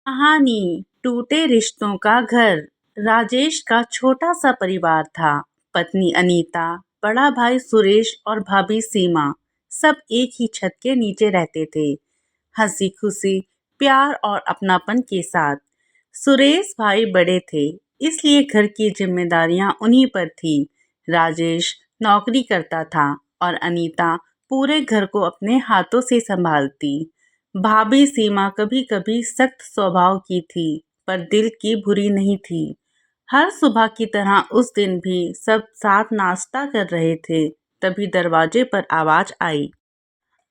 कहानी टूटे रिश्तों का घर। राजेश का छोटा सा परिवार था। पत्नी अनीता, बड़ा भाई सुरेश और भाभी सीमा सब एक ही छत के नीचे रहते थे, हंसी खुशी, प्यार और अपनापन के साथ। सुरेश भाई बड़े थे, इसलिए घर की जिम्मेदारियां उन्हीं पर थी। राजेश नौकरी करता था और अनीता पूरे घर को अपने हाथों से संभालती। भाभी सीमा कभी कभी सख्त स्वभाव की थी, पर दिल की बुरी नहीं थी। हर सुबह की तरह उस दिन भी सब साथ नाश्ता कर रहे थे, तभी दरवाजे पर आवाज आई।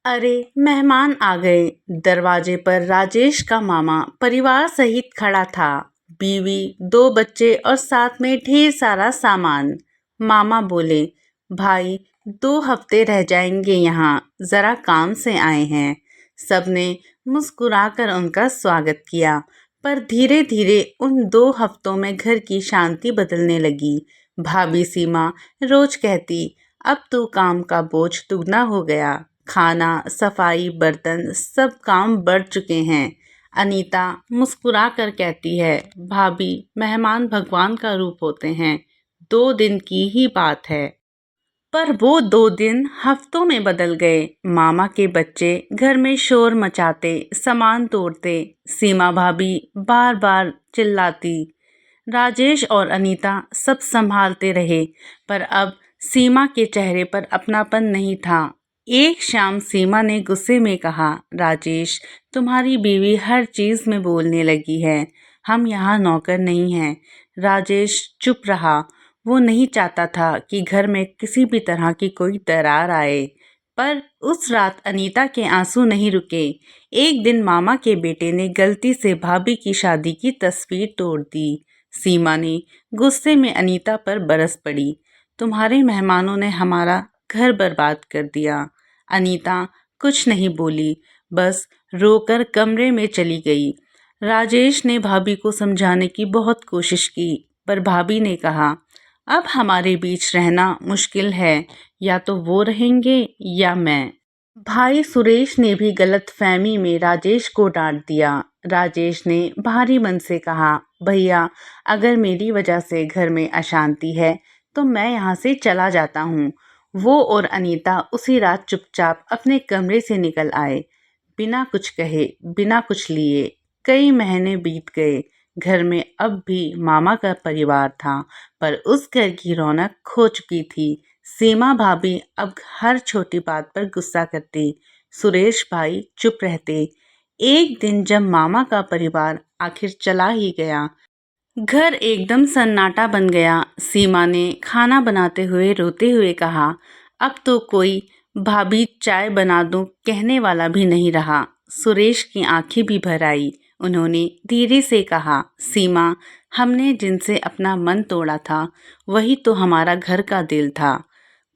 अरे, मेहमान आ गए। दरवाजे पर राजेश का मामा परिवार सहित खड़ा था। बीवी, दो बच्चे और साथ में ढेर सारा सामान। मामा बोले, भाई, 2 हफ्ते रह जाएंगे यहाँ, जरा काम से आए हैं। सबने मुस्कुराकर उनका स्वागत किया, पर धीरे धीरे उन 2 हफ्तों में घर की शांति बदलने लगी। भाभी सीमा रोज कहती, अब तो काम का बोझ दुगना हो गया। खाना, सफाई, बर्तन सब काम बढ़ चुके हैं। अनीता मुस्कुरा कर कहती है, भाभी, मेहमान भगवान का रूप होते हैं, 2 दिन की ही बात है। पर वो 2 दिन हफ्तों में बदल गए। मामा के बच्चे घर में शोर मचाते, सामान तोड़ते, सीमा भाभी बार बार चिल्लाती। राजेश और अनीता सब संभालते रहे, पर अब सीमा के चेहरे पर अपनापन नहीं था। एक शाम सीमा ने गुस्से में कहा, राजेश, तुम्हारी बीवी हर चीज में बोलने लगी है, हम यहाँ नौकर नहीं हैं। राजेश चुप रहा। वो नहीं चाहता था कि घर में किसी भी तरह की कोई दरार आए। पर उस रात अनीता के आंसू नहीं रुके। एक दिन मामा के बेटे ने गलती से भाभी की शादी की तस्वीर तोड़ दी। सीमा ने गुस्से में अनीता पर बरस पड़ी, तुम्हारे मेहमानों ने हमारा घर बर्बाद कर दिया। अनीता कुछ नहीं बोली, बस रोकर कमरे में चली गई। राजेश ने भाभी को समझाने की बहुत कोशिश की, पर भाभी ने कहा, अब हमारे बीच रहना मुश्किल है, या तो वो रहेंगे या मैं। भाई सुरेश ने भी गलतफहमी में राजेश को डांट दिया। राजेश ने भारी मन से कहा, भैया, अगर मेरी वजह से घर में अशांति है तो मैं यहाँ से चला जाता हूँ। वो और अनीता उसी रात चुपचाप अपने कमरे से निकल आए, बिना कुछ कहे, बिना कुछ लिए। कई महीने बीत गए। घर में अब भी मामा का परिवार था, पर उस घर की रौनक खो चुकी थी। सीमा भाभी अब हर छोटी बात पर गुस्सा करती, सुरेश भाई चुप रहते। एक दिन जब मामा का परिवार आखिर चला ही गया, घर एकदम सन्नाटा बन गया। सीमा ने खाना बनाते हुए रोते हुए कहा, अब तो कोई भाभी चाय बना दूं कहने वाला भी नहीं रहा। सुरेश की आंखें भी भर आई। उन्होंने धीरे से कहा, सीमा, हमने जिनसे अपना मन तोड़ा था वही तो हमारा घर का दिल था।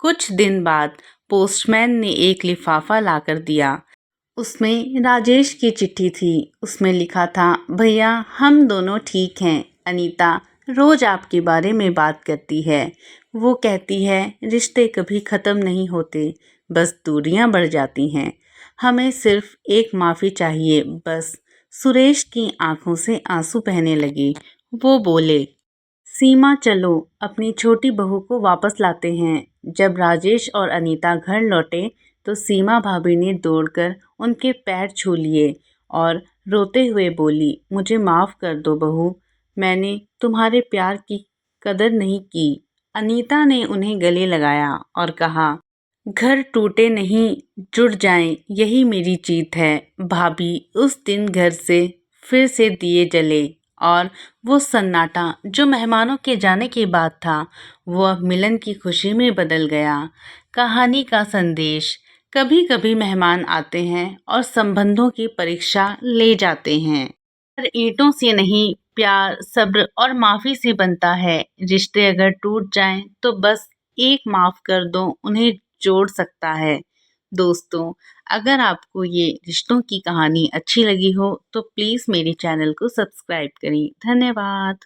कुछ दिन बाद पोस्टमैन ने एक लिफाफा लाकर दिया। उसमें राजेश की चिट्ठी थी। उसमें लिखा था, भैया, हम दोनों ठीक हैं। अनीता रोज आपके बारे में बात करती है। वो कहती है रिश्ते कभी ख़त्म नहीं होते, बस दूरियां बढ़ जाती हैं। हमें सिर्फ एक माफ़ी चाहिए, बस। सुरेश की आंखों से आंसू बहने लगे। वो बोले, सीमा, चलो अपनी छोटी बहू को वापस लाते हैं। जब राजेश और अनीता घर लौटे तो सीमा भाभी ने दौड़कर उनके पैर छू लिए और रोते हुए बोली, मुझे माफ़ कर दो बहू, मैंने तुम्हारे प्यार की कदर नहीं की। अनीता ने उन्हें गले लगाया और कहा, घर टूटे नहीं, जुड़ जाएं, यही मेरी जीत है। भाभी, उस दिन घर से फिर से दिए जले और वो सन्नाटा जो मेहमानों के जाने के बाद था, वो अब मिलन की खुशी में बदल गया। कहानी का संदेश, कभी कभी मेहमान आते हैं और संबंधों की परीक्षा ले जाते हैं, पर ईंटों से नहीं, प्यार, सब्र और माफ़ी से बनता है। रिश्ते अगर टूट जाएं तो बस एक माफ़ कर दो उन्हें जोड़ सकता है। दोस्तों, अगर आपको ये रिश्तों की कहानी अच्छी लगी हो तो प्लीज़ मेरे चैनल को सब्सक्राइब करें। धन्यवाद।